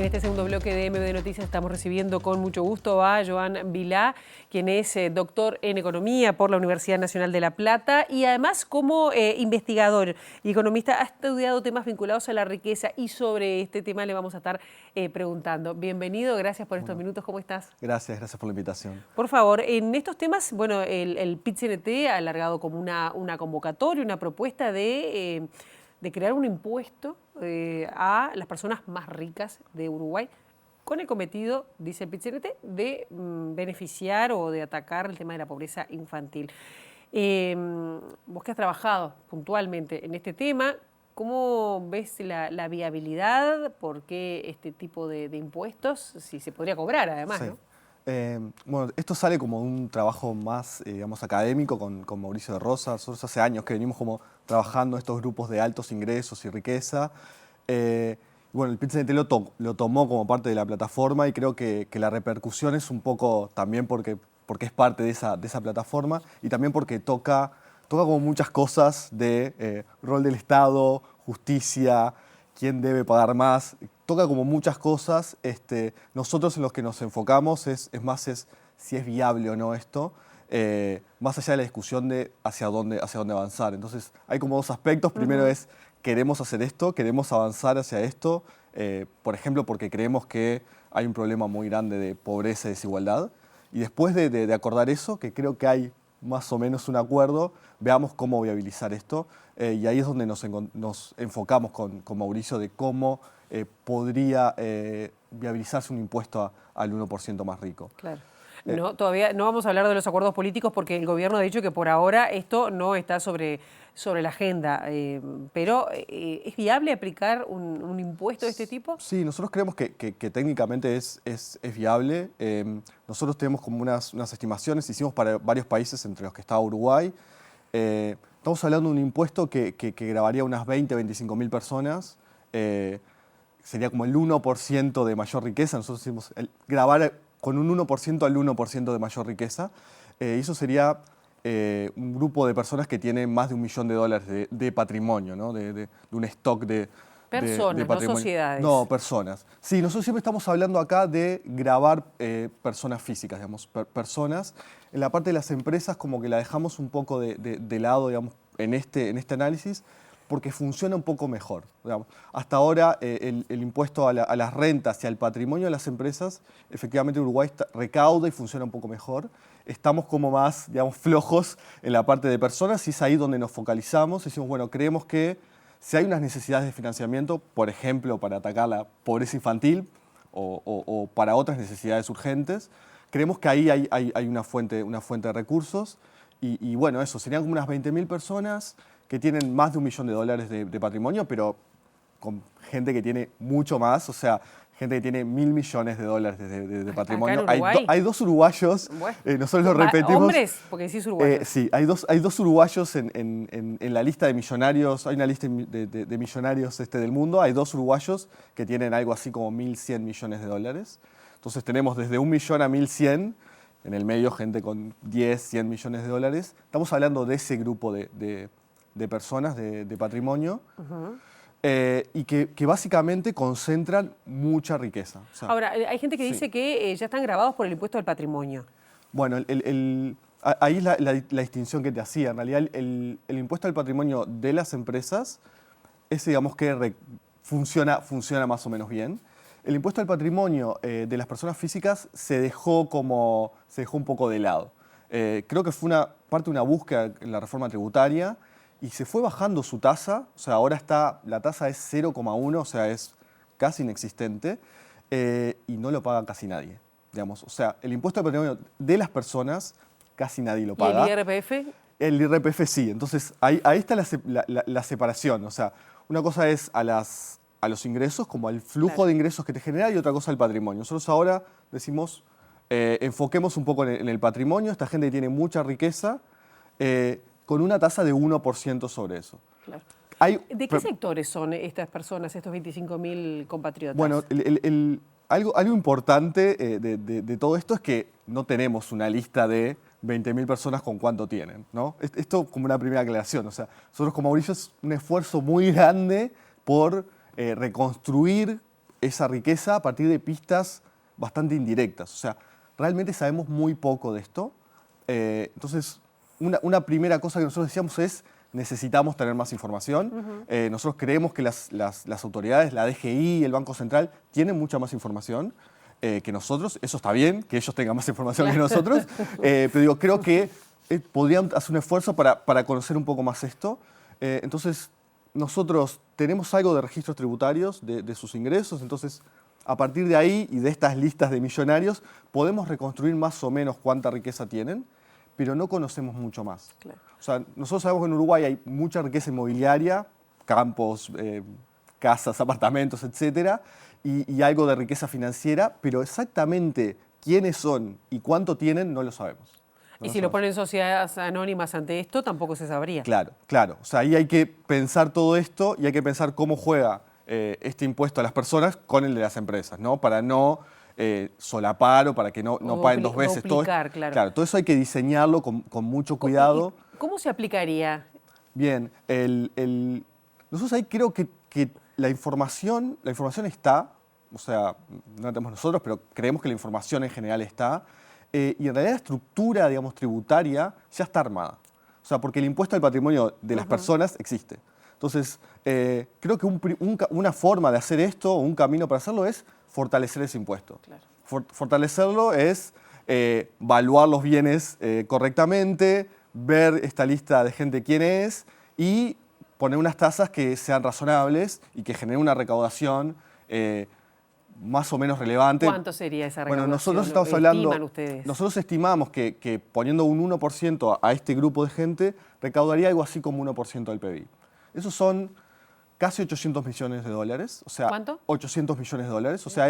En este segundo bloque de MB Noticias estamos recibiendo con mucho gusto a Joan Vilá, quien es doctor en Economía por la Universidad Nacional de La Plata y además como investigador y economista ha estudiado temas vinculados a la riqueza y sobre este tema le vamos a estar preguntando. Bienvenido, gracias por estos minutos, ¿cómo estás? Gracias por la invitación. Por favor, en estos temas, bueno, el PIT-CNT ha alargado como una convocatoria, una propuesta de crear un impuesto a las personas más ricas de Uruguay, con el cometido, dice el PIT-CNT, de beneficiar o de atacar el tema de la pobreza infantil. Vos que has trabajado puntualmente en este tema, ¿cómo ves la viabilidad? ¿Por qué este tipo de impuestos? Si se podría cobrar además, Sí. ¿no? Bueno, esto sale como un trabajo más, digamos, académico con Mauricio de Rosa. Nosotros hace años que venimos como trabajando estos grupos de altos ingresos y riqueza. Bueno, el PIT-CNT lo tomó como parte de la plataforma y creo que la repercusión es un poco también porque es parte de esa plataforma y también porque toca como muchas cosas de rol del Estado, justicia, quién debe pagar más. Toca como muchas cosas. Nosotros en los que nos enfocamos es si es viable o no esto, más allá de la discusión de hacia dónde avanzar. Entonces hay como dos aspectos. Primero es, queremos hacer esto, queremos avanzar hacia esto, por ejemplo, porque creemos que hay un problema muy grande de pobreza y desigualdad. Y después de acordar eso, que creo que hay más o menos un acuerdo, veamos cómo viabilizar esto. Y ahí es donde nos enfocamos con Mauricio de cómo podría viabilizarse un impuesto al 1% más rico. Claro. No, todavía no vamos a hablar de los acuerdos políticos porque el gobierno ha dicho que por ahora esto no está sobre la agenda. Pero ¿es viable aplicar un impuesto de este tipo? Sí, nosotros creemos que técnicamente es viable. Nosotros tenemos como unas estimaciones, hicimos para varios países, entre los que está Uruguay. Estamos hablando de un impuesto que gravaría unas 25 mil personas. Sería como el 1% de mayor riqueza. Nosotros decimos grabar con un 1% al 1% de mayor riqueza. Y eso sería un grupo de personas que tienen más de $1 millón de patrimonio, ¿no? de un stock de Personas, no sociedades. No, personas. Sí, nosotros siempre estamos hablando acá de grabar personas físicas, digamos, personas. En la parte de las empresas como que la dejamos un poco de lado, digamos, en este análisis, porque funciona un poco mejor. Digamos. Hasta ahora el impuesto a las rentas y al patrimonio de las empresas, efectivamente Uruguay recauda y funciona un poco mejor. Estamos como más, digamos, flojos en la parte de personas y es ahí donde nos focalizamos. Decimos, bueno, creemos que si hay unas necesidades de financiamiento, por ejemplo, para atacar la pobreza infantil o para otras necesidades urgentes, creemos que ahí hay una fuente de recursos y bueno, eso, serían como unas 20.000 personas que tienen más de $1 millón de patrimonio, pero con gente que tiene mucho más, o sea, gente que tiene $1.000 millones de patrimonio. ¿Acá en Uruguay? Hay dos uruguayos, Bueno, nosotros lo repetimos. ¿hombres? Porque decís uruguayos. Sí, hay dos uruguayos en la lista de millonarios, hay una lista de millonarios del mundo, hay dos uruguayos que tienen algo así como 1.100 millones de dólares. Entonces tenemos desde 1 millón a 1.100, en el medio gente con 10, 100 millones de dólares. Estamos hablando de ese grupo de personas, de patrimonio. Y que básicamente concentran mucha riqueza. O sea, ahora, hay gente que dice que ya están gravados por el impuesto del patrimonio. Bueno, ahí es la distinción que te hacía. En realidad, el impuesto al patrimonio de las empresas, ese digamos que funciona más o menos bien. El impuesto al patrimonio de las personas físicas se dejó un poco de lado. Creo que fue parte de una búsqueda en la reforma tributaria y se fue bajando su tasa. O sea, ahora la tasa es 0,1, o sea, es casi inexistente y no lo paga casi nadie. Digamos. O sea, el impuesto al patrimonio de las personas casi nadie lo paga. ¿Y el IRPF? El IRPF sí. Entonces, ahí está la separación. O sea, una cosa es a los ingresos, como al flujo de ingresos que te genera, y otra cosa al patrimonio. Nosotros ahora decimos, enfoquemos un poco en el patrimonio. Esta gente tiene mucha riqueza, con una tasa de 1% sobre eso. Claro. ¿De qué sectores son estas personas, estos 25.000 compatriotas? Bueno, algo importante de todo esto es que no tenemos una lista de 20.000 personas con cuánto tienen, ¿no? Esto como una primera aclaración. O sea, nosotros como Mauricio es un esfuerzo muy grande por reconstruir esa riqueza a partir de pistas bastante indirectas. O sea, realmente sabemos muy poco de esto. Entonces, una primera cosa que nosotros decíamos es necesitamos tener más información. Nosotros creemos que las autoridades, la DGI, el Banco Central, tienen mucha más información que nosotros. Eso está bien, que ellos tengan más información que nosotros. Pero digo, creo que podrían hacer un esfuerzo para conocer un poco más esto. Entonces, nosotros tenemos algo de registros tributarios de sus ingresos. Entonces, a partir de ahí y de estas listas de millonarios, podemos reconstruir más o menos cuánta riqueza tienen, pero no conocemos mucho más. Claro. O sea, nosotros sabemos que en Uruguay hay mucha riqueza inmobiliaria, campos, casas, apartamentos, etcétera, y algo de riqueza financiera, pero exactamente quiénes son y cuánto tienen no lo sabemos. Y si lo ponen sociedades anónimas ante esto, tampoco se sabría. Claro, claro. O sea, ahí hay que pensar todo esto y hay que pensar cómo juega este impuesto a las personas con el de las empresas, ¿no? Para no solapar o para que no paguen dos veces. Duplicar, claro. Claro, todo eso hay que diseñarlo con mucho cuidado. ¿Cómo se aplicaría? Bien, nosotros ahí creo que la información está, o sea, no la tenemos nosotros, pero creemos que la información en general está, y en realidad la estructura, digamos, tributaria ya está armada. O sea, porque el impuesto al patrimonio de las personas existe. Entonces, creo que una forma de hacer esto, o un camino para hacerlo, es fortalecer ese impuesto. Claro. Fortalecerlo es evaluar los bienes correctamente, ver esta lista de gente quién es y poner unas tasas que sean razonables y que generen una recaudación más o menos relevante. ¿Cuánto sería esa recaudación? Bueno, nosotros estamos hablando, ustedes? nosotros estimamos que poniendo un 1% a este grupo de gente, recaudaría algo así como 1% del PBI. Esos son casi 800 millones de dólares. O sea, ¿cuánto? 800 millones de dólares. O sea,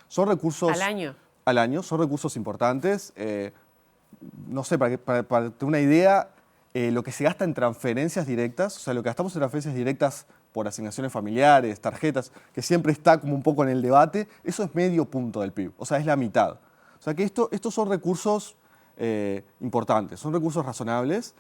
son recursos... ¿Al año? Al año, son recursos importantes. No sé, para tener una idea, lo que se gasta en transferencias directas, o sea, lo que gastamos en transferencias directas por asignaciones familiares, tarjetas, que siempre está como un poco en el debate, eso es medio punto del PIB, o sea, es la mitad. O sea, que estos son recursos importantes, son recursos razonables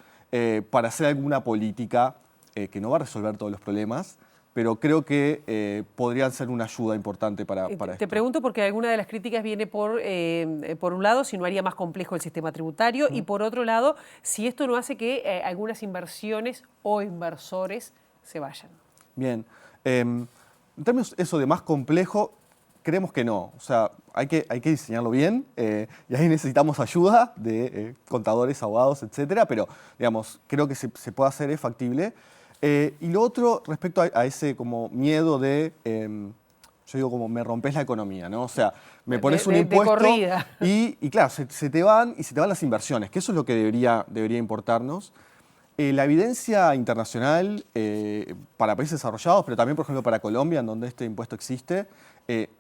para hacer alguna política que no va a resolver todos los problemas, pero creo que podrían ser una ayuda importante para esto. Te pregunto porque alguna de las críticas viene por un lado, si no haría más complejo el sistema tributario, y por otro lado, si esto no hace que algunas inversiones o inversores se vayan. Bien. En términos eso de más complejo, creemos que no. O sea, hay que diseñarlo bien y ahí necesitamos ayuda de contadores, abogados, etcétera, pero digamos, creo que se puede hacer, es factible. Y lo otro, respecto a ese como miedo de, yo digo como me rompes la economía, ¿no? O sea, me pones un impuesto de corrida. Y claro, se te van las inversiones, que eso es lo que debería importarnos. La evidencia internacional para países desarrollados, pero también, por ejemplo, para Colombia, en donde este impuesto existe,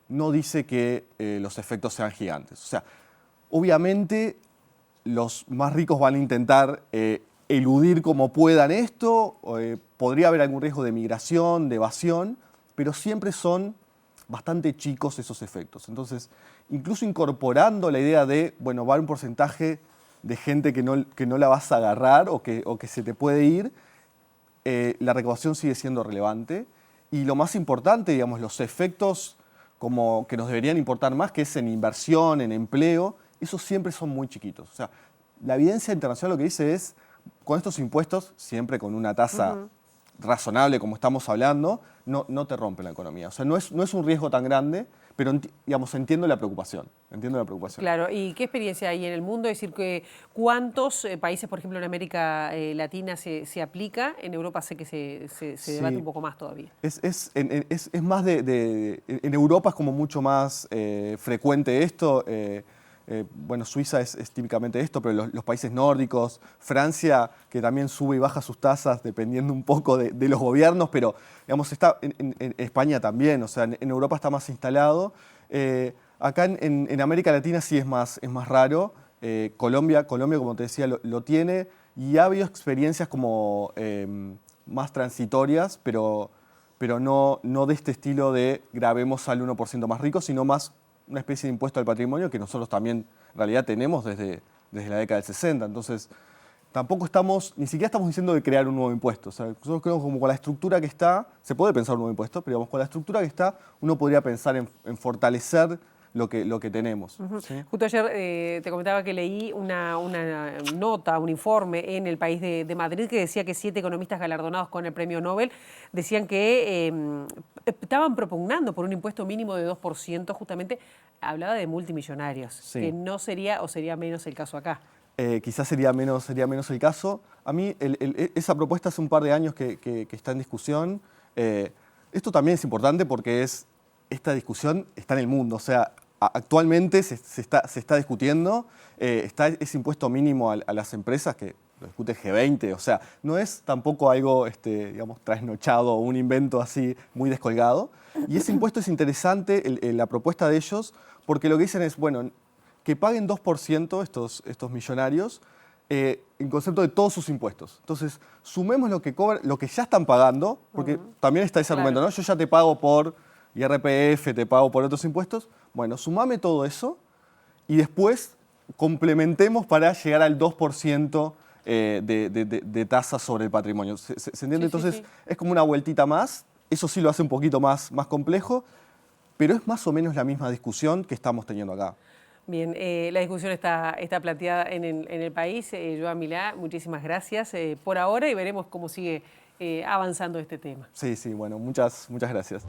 no dice que los efectos sean gigantes. O sea, obviamente los más ricos van a intentar eludir como puedan esto, podría haber algún riesgo de migración, de evasión, pero siempre son bastante chicos esos efectos. Entonces, incluso incorporando la idea de, bueno, va a haber un porcentaje de gente que no la vas a agarrar o que se te puede ir, la recaudación sigue siendo relevante. Y lo más importante, digamos, los efectos como que nos deberían importar más, que es en inversión, en empleo, esos siempre son muy chiquitos. O sea, la evidencia internacional lo que dice es, con estos impuestos, siempre con una tasa razonable como estamos hablando, no te rompe la economía. O sea, no es un riesgo tan grande, pero digamos, entiendo la preocupación. Claro, ¿y qué experiencia hay en el mundo? Es decir, que ¿cuántos países, por ejemplo, en América Latina se aplica? En Europa sé que se debate un poco más todavía. Es más en Europa es como mucho más frecuente esto. Bueno, Suiza es típicamente esto, pero los países nórdicos, Francia, que también sube y baja sus tasas dependiendo un poco de los gobiernos, pero digamos, está en España también, o sea, en Europa está más instalado. Acá en América Latina sí es más raro. Colombia, como te decía, lo tiene, y ha habido experiencias como más transitorias, pero no de este estilo de gravemos al 1% más rico, sino más una especie de impuesto al patrimonio que nosotros también en realidad tenemos desde la década del 60. Entonces, tampoco ni siquiera estamos diciendo de crear un nuevo impuesto. O sea, nosotros creo que como con la estructura que está, se puede pensar un nuevo impuesto, pero digamos, con la estructura que está, uno podría pensar en fortalecer lo que tenemos. ¿Sí? Justo ayer te comentaba que leí una nota, un informe en El País de Madrid que decía que 7 economistas galardonados con el premio Nobel decían que estaban propugnando por un impuesto mínimo de 2%, justamente hablaba de multimillonarios, Sí. que no sería o sería menos el caso acá. Quizás sería menos el caso. A mí esa propuesta hace un par de años que está en discusión. Esto también es importante porque esta discusión está en el mundo. O sea, actualmente se está discutiendo, está ese impuesto mínimo a las empresas que lo discute el G20. O sea, no es tampoco algo digamos, trasnochado o un invento así muy descolgado. Y ese impuesto es interesante, la propuesta de ellos, porque lo que dicen es, bueno, que paguen 2% estos millonarios en concepto de todos sus impuestos. Entonces, sumemos lo que ya están pagando, porque también está ese argumento, ¿no? Yo ya te pago por IRPF, te pago por otros impuestos. Bueno, sumame todo eso y después complementemos para llegar al 2% de tasa sobre el patrimonio. ¿Se entiende? Sí, Entonces, sí. es como una vueltita más. Eso sí lo hace un poquito más complejo, pero es más o menos la misma discusión que estamos teniendo acá. Bien, la discusión está planteada en el país. Joan Milá, muchísimas gracias por ahora y veremos cómo sigue avanzando este tema. Sí, bueno, muchas gracias.